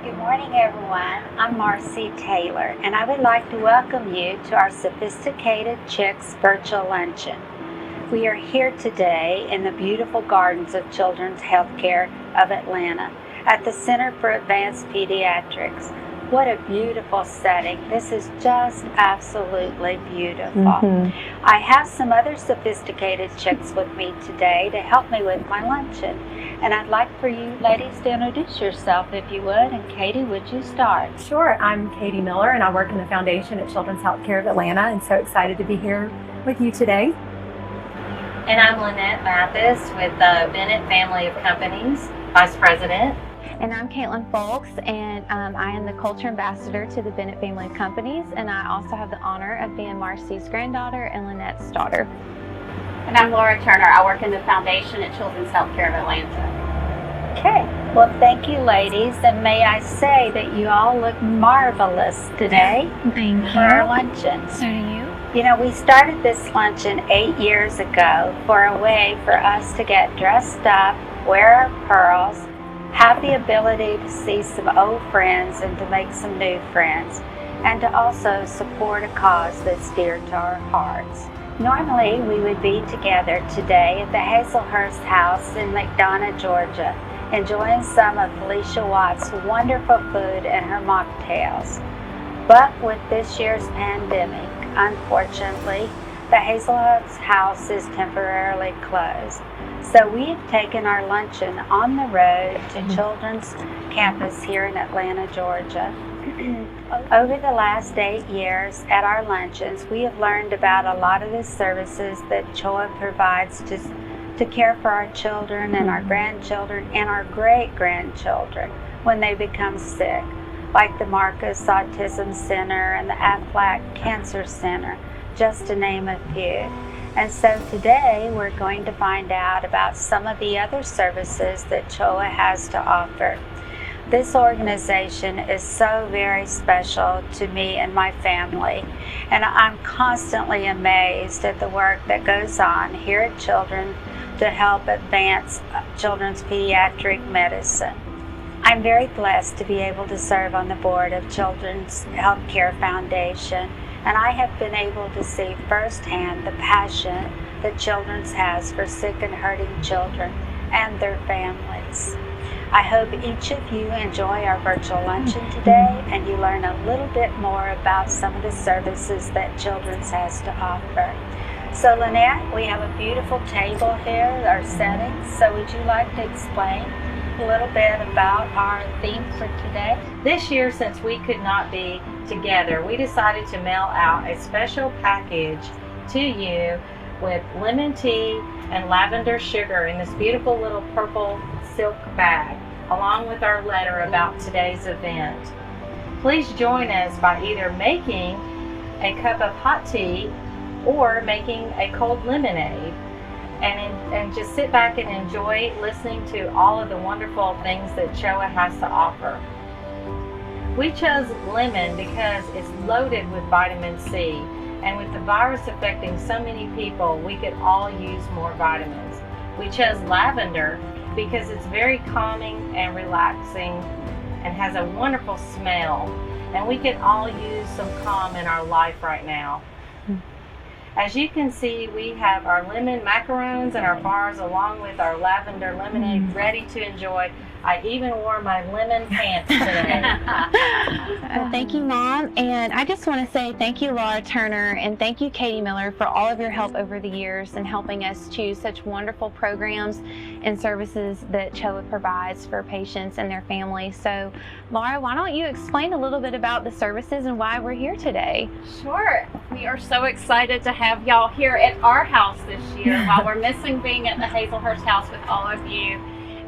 Good morning, everyone. I'm Marcy Taylor, and I would like to welcome you to our Sophisticated Chicks virtual luncheon. We are here today in the beautiful gardens of Children's Healthcare of Atlanta at the Center for Advanced Pediatrics. What a beautiful setting. This is just absolutely beautiful. I have some other sophisticated chicks with me today to help me with my luncheon. And I'd like for you ladies to introduce yourself if you would. And Katie, would you start? Sure. I'm Katie Miller and I work in the foundation at Children's Healthcare of Atlanta, and so excited to be here with you today. And I'm Lynette Mathis with the Bennett Family of Companies, Vice President. And I'm KATLYN FOULKS, and I am the Culture Ambassador to the Bennett Family of Companies, and I also have the honor of being Marcy's granddaughter and Lynette's daughter. And I'm Laura Turner. I work in the foundation at Children's Healthcare of Atlanta. Okay, well, thank you, ladies, and may I say that you all look marvelous today. Thank you. For our luncheon. So do you. You know, we started this luncheon 8 years ago for a way for us to get dressed up, wear our pearls, have the ability to see some old friends and to make some new friends, and to also support a cause that's dear to our hearts. Normally, we would be together today at the Hazelhurst House in McDonough, Georgia, enjoying some of Felicia Watt's wonderful food and her mocktails. But with this year's pandemic, unfortunately, the Hazelhurst House is temporarily closed. So we have taken our luncheon on the road to Children's Campus here in Atlanta, Georgia. Over the last 8 years at our luncheons, we have learned about a lot of the services that CHOA provides to care for our children and our grandchildren and our great-grandchildren when they become sick, like the Marcus Autism Center and the Aflac Cancer Center, just to name a few. And so today we're going to find out about some of the other services that CHOA has to offer. This organization is so very special to me and my family, and I'm constantly amazed at the work that goes on here at Children to help advance children's pediatric medicine. I'm very blessed to be able to serve on the board of Children's Healthcare Foundation, and I have been able to see firsthand the passion that Children's has for sick and hurting children and their families. I hope each of you enjoy our virtual luncheon today and you learn a little bit more about some of the services that Children's has to offer. So Lynette, we have a beautiful table here, our settings. So would you like to explain a little bit about our theme for today? This year, since we could not be together, we decided to mail out a special package to you with lemon tea and lavender sugar in this beautiful little purple silk bag, along with our letter about today's event. Please join us by either making a cup of hot tea or making a cold lemonade, and just sit back and enjoy listening to all of the wonderful things that CHOA has to offer. We chose lemon because it's loaded with vitamin C, and with the virus affecting so many people, we could all use more vitamins. We chose lavender because it's very calming and relaxing and has a wonderful smell, and we could all use some calm in our life right now. As you can see, we have our lemon macarons and our bars along with our lavender lemonade ready to enjoy. I even wore my lemon pants today. Well, thank you, Mom. And I just want to say thank you, Laura Turner, and thank you, Katie Miller, for all of your help over the years and helping us choose such wonderful programs and services that CHOA provides for patients and their families. So, Laura, why don't you explain a little bit about the services and why we're here today? Sure. We are so excited to have y'all here at our house this year. While we're missing being at the Hazelhurst House with all of you,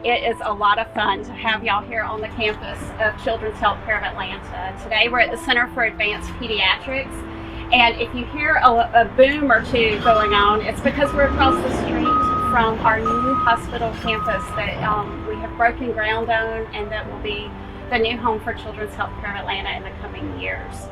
it is a lot of fun to have y'all here on the campus of Children's Healthcare of Atlanta. Today we're at the Center for Advanced Pediatrics, and if you hear a boom or two going on, it's because we're across the street from our new hospital campus that we have broken ground on, and that will be the new home for Children's Healthcare of Atlanta in the coming years.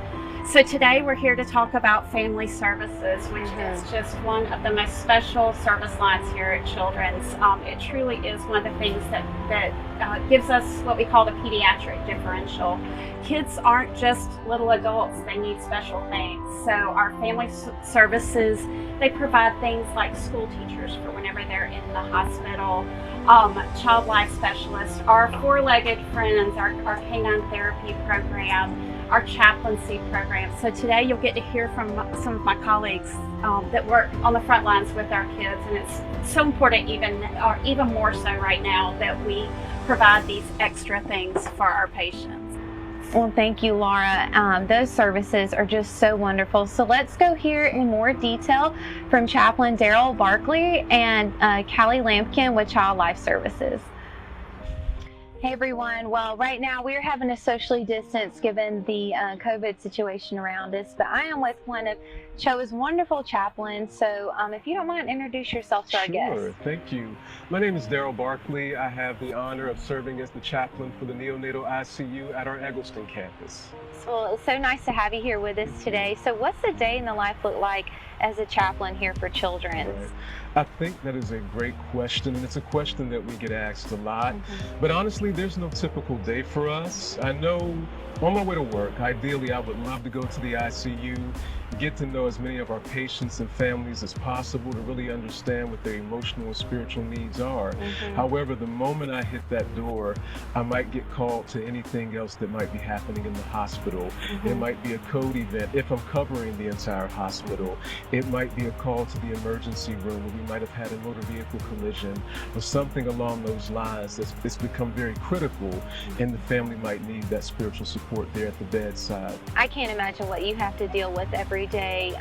So today we're here to talk about family services, which is just one of the most special service lines here at Children's. It truly is one of the things that gives us what we call the pediatric differential. Kids aren't just little adults, they need special things. So our family services, they provide things like school teachers for whenever they're in the hospital, child life specialists, our four-legged friends, our canine therapy program, our chaplaincy program. So today you'll get to hear from some of my colleagues that work on the front lines with our kids, and it's so important even more so right now that we provide these extra things for our patients. Well, thank you, Laura. Those services are just so wonderful. So let's go hear in more detail from Chaplain DARYL Barkley and Callie Lampkin with Child Life Services. Hey everyone, well right now we're having to socially distance given the COVID situation around us, but I am with one of CHOA's wonderful chaplains, so if you don't mind, introduce yourself to our guests. Sure, thank you. My name is DARYL Barkley. I have the honor of serving as the chaplain for the neonatal ICU at our Eggleston campus. Well, it's so nice to have you here with us today. So what's the day in the life look like as a chaplain here for Children's? Right. I think that is a great question, and it's a question that we get asked a lot. But honestly, there's no typical day for us. I know on my way to work, ideally I would love to go to the ICU, get to know as many of our patients and families as possible to really understand what their emotional and spiritual needs are. However, the moment I hit that door, I might get called to anything else that might be happening in the hospital. It might be a code event if I'm covering the entire hospital. It might be a call to the emergency room where we might have had a motor vehicle collision or something along those lines that's become very critical, and the family might need that spiritual support there at the bedside. I can't imagine what you have to deal with every day,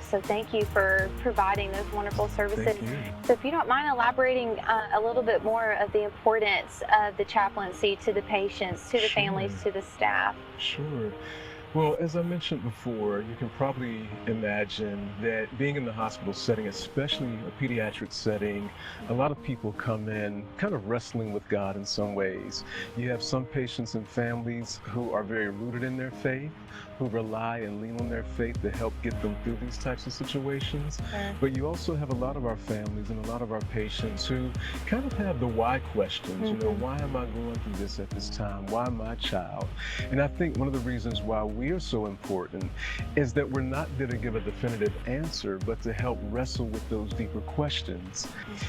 so thank you for providing those wonderful services. Thank you. So if you don't mind elaborating a little bit more of the importance of the chaplaincy to the patients, to the families, to the staff. Sure. Well, as I mentioned before, you can probably imagine that being in the hospital setting, especially a pediatric setting, a lot of people come in kind of wrestling with God in some ways. You have some patients and families who are very rooted in their faith, who rely and lean on their faith to help get them through these types of situations. But you also have a lot of our families and a lot of our patients who kind of have the why questions. You know, why am I going through this at this time? Why my child? And I think one of the reasons why we are so important is that we're not there to give a definitive answer, but to help wrestle with those deeper questions.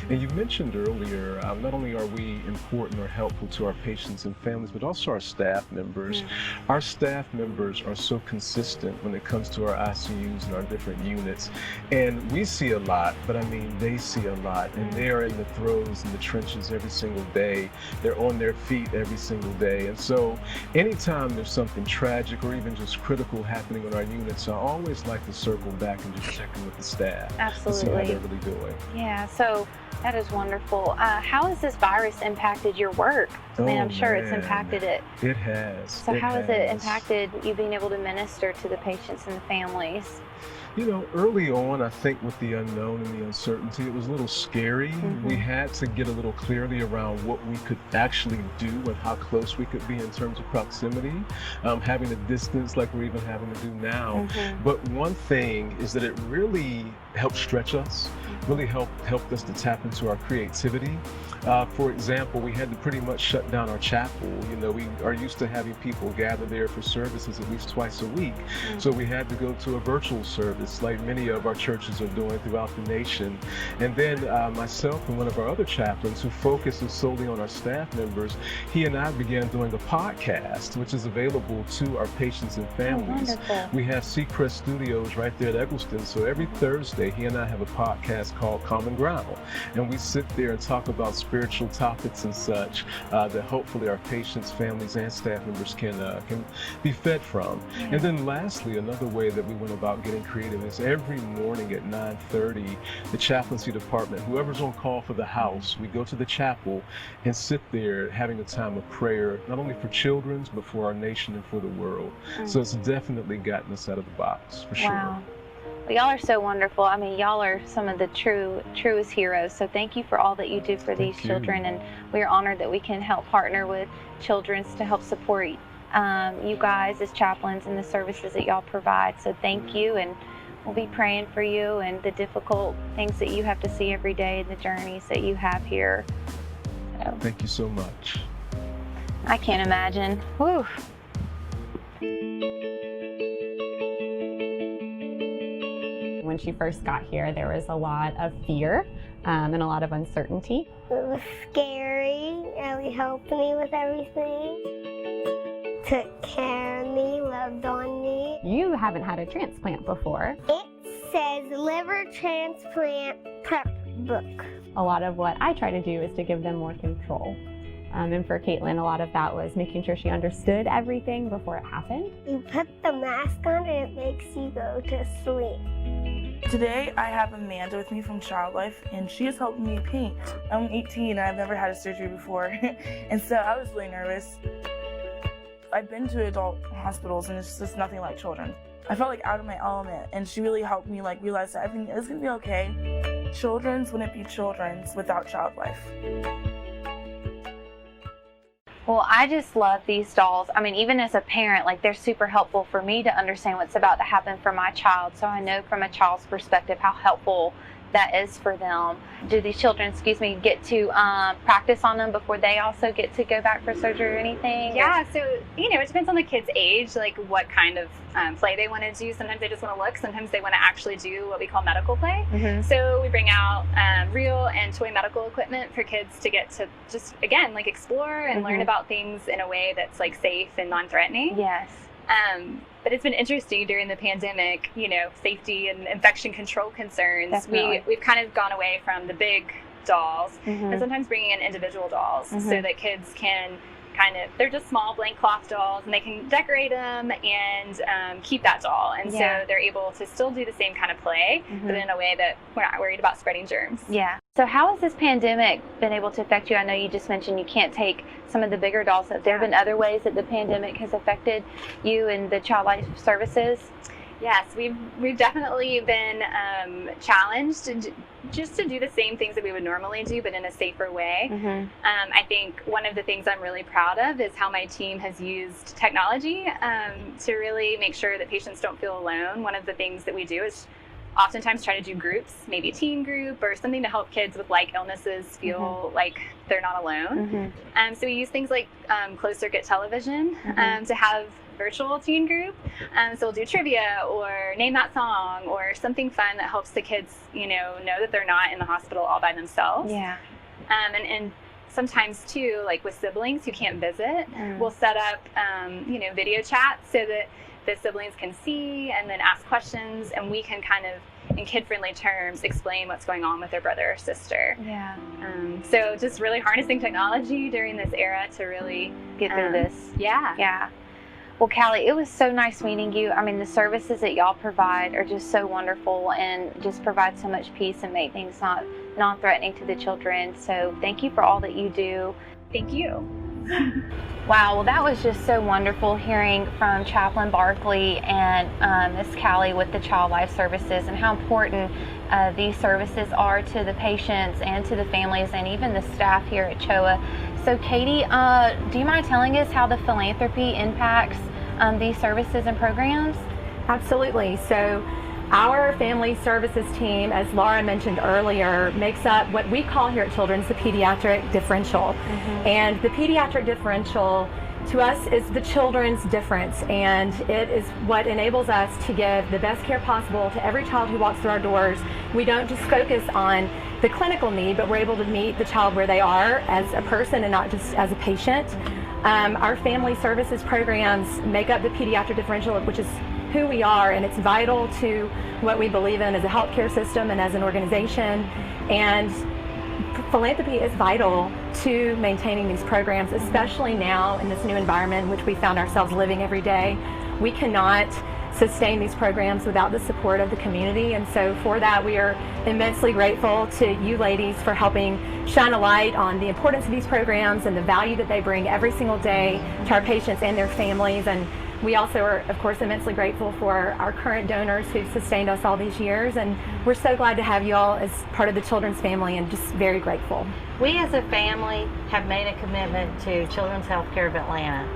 And you mentioned earlier, not only are we important or helpful to our patients and families, but also our staff members. Our staff members are so consistent when it comes to our ICUs and our different units. And we see a lot, but I mean, they see a lot, and they are in the throes and the trenches every single day. They're on their feet every single day. And so anytime there's something tragic or even just critical happening on our units, I always like to circle back and just check in with the staff. Absolutely. To see how they're really doing. Yeah, so that is wonderful. How has this virus impacted your work? I mean, I'm sure it's impacted it. It has. So how has it impacted you being able to minister to the patients and the families? You know, early on, I think with the unknown and the uncertainty, it was a little scary. We had to get a little clarity around what we could actually do and how close we could be in terms of proximity, having a distance like we're even having to do now. But one thing is that it really helped stretch us, really helped us to tap into our creativity. For example, we had to pretty much shut down our chapel. You know, we are used to having people gather there for services at least twice a week. So we had to go to a virtual service like many of our churches are doing throughout the nation. And then myself and one of our other chaplains who focuses solely on our staff members, he and I began doing a podcast, which is available to our patients and families. We have Seacrest Studios right there at Eggleston. So every Thursday, he and I have a podcast called Common Ground. And we sit there and talk about spiritual topics and such that hopefully our patients, families, and staff members can be fed from. And then lastly, another way that we went about getting creative is every morning at 9:30, the chaplaincy department, whoever's on call for the house, we go to the chapel and sit there having a time of prayer, not only for children's, but for our nation and for the world. So it's definitely gotten us out of the box, for sure. Well, y'all are so wonderful. I mean, y'all are some of the truest heroes. So thank you for all that you do for these children. And we are honored that we can help partner with Children's to help support you guys as chaplains and the services that y'all provide. So thank you, and we'll be praying for you and the difficult things that you have to see every day and the journeys that you have here. So, Thank you so much. I can't imagine. Whew. When she first got here, there was a lot of fear and a lot of uncertainty. It was scary. Ellie helped me with everything. Took care of me, loved on me. You haven't had a transplant before. It says liver transplant prep book. A lot of what I try to do is to give them more control. And for KATLYN, a lot of that was making sure she understood everything before it happened. You put the mask on and it makes you go to sleep. Today I have Amanda with me from Wildlife, and she has helped me paint. I'm 18 and I've never had a surgery before, and so I was really nervous. I've been to adult hospitals and it's just nothing like children. I felt like out of my element, and she really helped me realize that everything is gonna be okay. Children's wouldn't be children's without Wildlife. Well, I just love these dolls. I mean, even as a parent, they're super helpful for me to understand what's about to happen for my child. So I know from a child's perspective how helpful that is for them. Do these children, get to practice on them before they also get to go back for surgery or anything? Yeah, so, it depends on the kid's age, what kind of play they want to do. Sometimes they just want to look. Sometimes they want to actually do what we call medical play. Mm-hmm. So we bring out real and toy medical equipment for kids to get to just, again, explore and learn about things in a way that's safe and non-threatening. Yes. But it's been interesting during the pandemic, safety and infection control concerns. Definitely. We've kind of gone away from the big dolls and sometimes bringing in individual dolls so that kids can they're just small blank cloth dolls, and they can decorate them and keep that doll. And so they're able to still do the same kind of play, but in a way that we're not worried about spreading germs. Yeah. So how has this pandemic been able to affect you? I know you just mentioned you can't take some of the bigger dolls. Have there been other ways that the pandemic has affected you and the Child Life Services? Yes, we've definitely been challenged just to do the same things that we would normally do, but in a safer way. I think one of the things I'm really proud of is how my team has used technology to really make sure that patients don't feel alone. One of the things that we do is oftentimes try to do groups, maybe a teen group or something to help kids with illnesses feel like they're not alone. So we use things like closed circuit television to have virtual teen group. So we'll do trivia or name that song or something fun that helps the kids, know that they're not in the hospital all by themselves. Yeah. And sometimes too, with siblings who can't visit, we'll set up, video chat so that the siblings can see and then ask questions, and we can in kid-friendly terms, explain what's going on with their brother or sister. Yeah. So just really harnessing technology during this era to really get through this. Yeah. Yeah. Well, Callie, it was so nice meeting you. I mean, the services that y'all provide are just so wonderful and just provide so much peace and make things non-threatening to the children. So thank you for all that you do. Thank you. Wow, well, that was just so wonderful hearing from Chaplain Barkley and Miss Callie with the Child Life Services and how important these services are to the patients and to the families and even the staff here at CHOA. So Katie, do you mind telling us how the philanthropy impacts these services and programs? Absolutely. So our family services team, as Laura mentioned earlier, makes up what we call here at Children's the pediatric differential. And the pediatric differential to us is the children's difference, and it is what enables us to give the best care possible to every child who walks through our doors. We don't just focus on the clinical need, but we're able to meet the child where they are as a person and not just as a patient. Our family services programs make up the pediatric differential, which is who we are, and it's vital to what we believe in as a healthcare system and as an organization. And philanthropy is vital to maintaining these programs, especially now in this new environment in which we found ourselves living every day. We cannot sustain these programs without the support of the community, and so for that we are immensely grateful to you ladies for helping shine a light on the importance of these programs and the value that they bring every single day to our patients and their families. And we also are, of course, immensely grateful for our current donors who've sustained us all these years, and we're so glad to have you all as part of the children's family and just very grateful. We as a family have made a commitment to Children's Healthcare of Atlanta.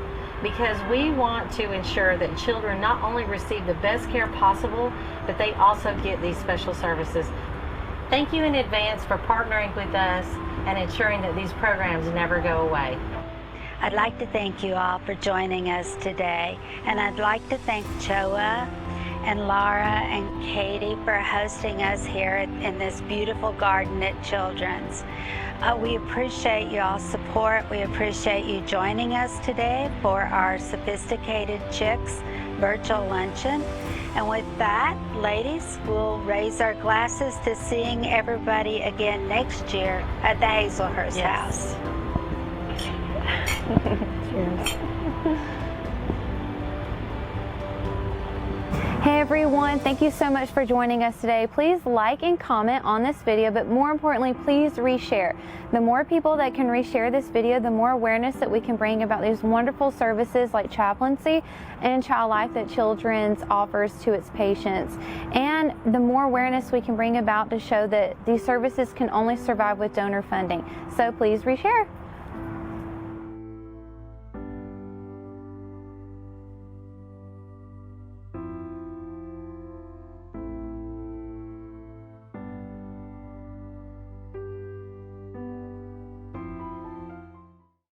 because we want to ensure that children not only receive the best care possible, but they also get these special services. Thank you in advance for partnering with us and ensuring that these programs never go away. I'd like to thank you all for joining us today, and I'd like to thank CHOA and Laura and Katie for hosting us here in this beautiful garden at Children's. We appreciate y'all's support. We appreciate you joining us today for our Sophisticated Chicks virtual luncheon. And with that, ladies, we'll raise our glasses to seeing everybody again next year at the Hazelhurst House. Cheers. Hey everyone, thank you so much for joining us today. Please like and comment on this video, but more importantly, please reshare. The more people that can reshare this video, the more awareness that we can bring about these wonderful services like chaplaincy and child life that Children's offers to its patients. And the more awareness we can bring about to show that these services can only survive with donor funding. So please reshare.